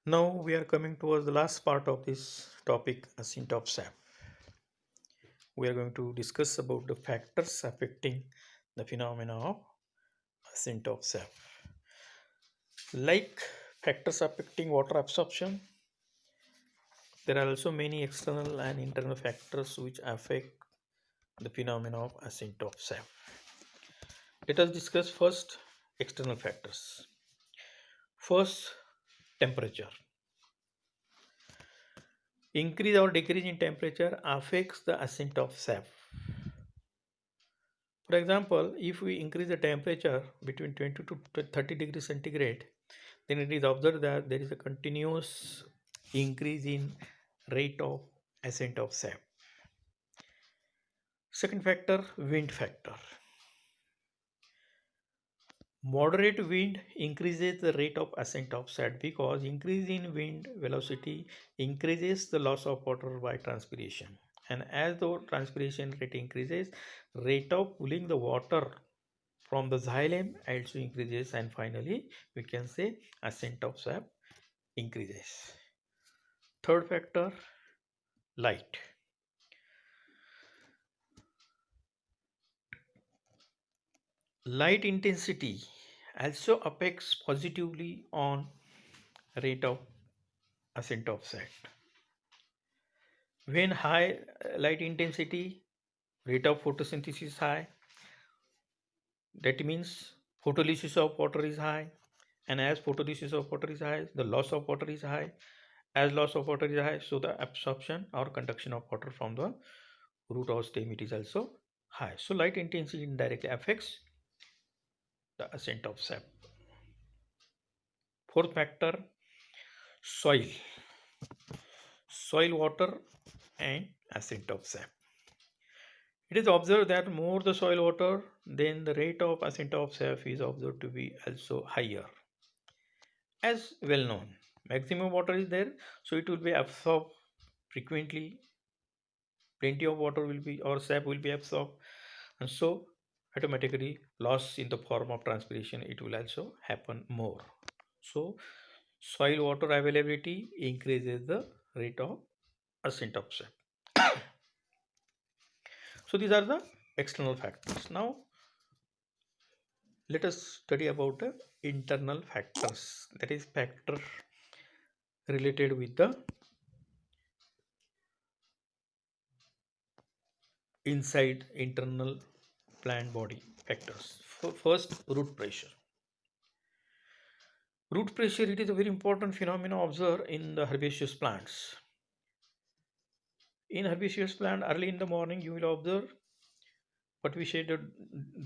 Now we are coming towards the last part of this topic, ascent of SAP. We are going to discuss about the factors affecting the phenomena of ascent of SAP. Like factors affecting water absorption, there are also many external and internal factors which affect the phenomena of ascent of SAP. Let us discuss first external factors. First, temperature. Increase or decrease in temperature affects the ascent of SAP. For example, if we increase the temperature between 20 to 30 degrees centigrade, then it is observed that there is a continuous increase in rate of ascent of SAP. Second factor, wind factor. Moderate wind increases the rate of ascent of SAP because increase in wind velocity increases the loss of water by transpiration. And as the transpiration rate increases, rate of pulling the water from the xylem also increases, and finally we can say ascent of SAP increases. Third factor, light. Light intensity also affects positively on rate of ascent of SAP. When high light intensity, rate of photosynthesis is high. That means photolysis of water is high, and as photolysis of water is high, the loss of water is high. As loss of water is high, so the absorption or conduction of water from the root or stem it is also high. So light intensity indirectly affects the ascent of SAP. Fourth factor, soil. Soil, water, and ascent of SAP. It is observed that more the soil water, then the rate of ascent of SAP is observed to be also higher. As well known, maximum water is there, so it will be absorbed frequently. Plenty of water will be or SAP will be absorbed, and so automatically loss in the form of transpiration it will also happen more. So soil water availability increases the rate of ascent of SAP. So these are the external factors. Now let us study about the internal factors, that is factor related with the inside internal plant body factors. First, root pressure. Root pressure, it is a very important phenomenon observed in the herbaceous plants. In herbaceous plant, early in the morning, you will observe what we say the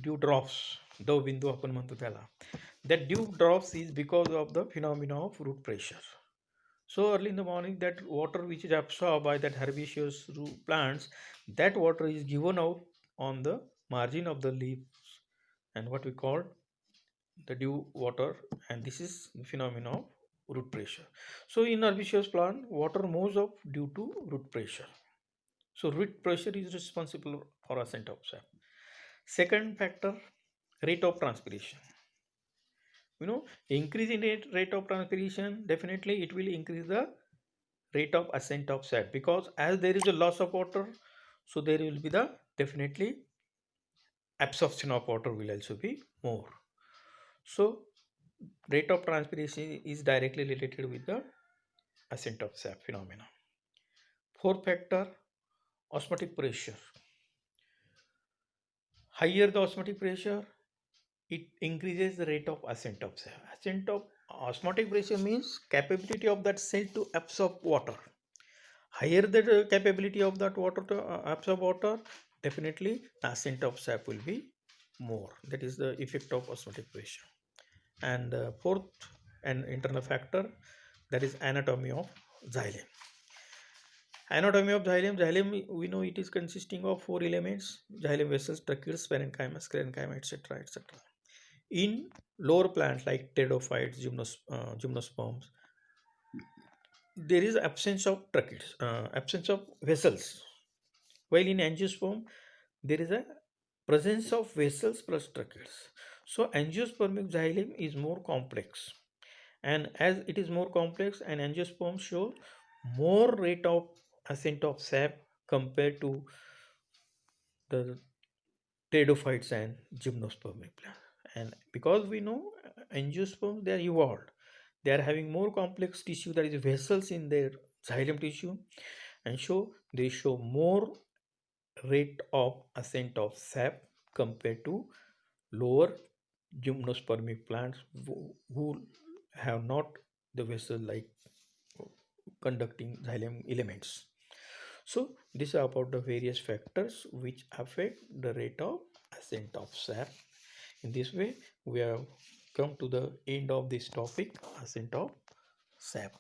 dew drops, dove bindu आपण म्हणतो त्याला. That dew drops is because of the phenomena of root pressure. So early in the morning, that water which is absorbed by that herbaceous plants, that water is given out on the margin of the leaves, and what we call the dew water, and this is the phenomenon of root pressure. So in herbaceous plant, water moves up due to root pressure. So root pressure is responsible for ascent of SAP. Second factor, rate of transpiration. Increase in rate of transpiration, definitely it will increase the rate of ascent of SAP, because as there is a loss of water, so there will be the definitely absorption of water will also be more. So rate of transpiration is directly related with the ascent of SAP phenomena. Fourth factor, osmotic pressure. Higher the osmotic pressure, it increases the rate of ascent of SAP. Ascent of osmotic pressure means capability of that cell to absorb water. Higher the capability of that water to absorb water, definitely the ascent of SAP will be more. That is the effect of osmotic pressure. And fourth, an internal factor, that is anatomy of xylem. Anatomy of xylem. Xylem, we know it is consisting of four elements: xylem vessels, tracheids, parenchyma, sclerenchyma, etc., etc. In lower plants like pteridophytes, gymnosperms, there is absence of tracheids, absence of vessels. While in angiosperm, there is a presence of vessels plus tracheids. So angiospermic xylem is more complex, And as it is more complex, and angiosperms show more rate of ascent of sap compared to the pteridophytes and gymnospermic plants. And because we know angiosperms, they are evolved, they are having more complex tissue, that is vessels in their xylem tissue, and they show more rate of ascent of sap compared to lower gymnospermic plants who have not the vessel like conducting xylem elements. So these are about the various factors which affect the rate of ascent of sap. In this way, we have come to the end of this topic, ascent of sap.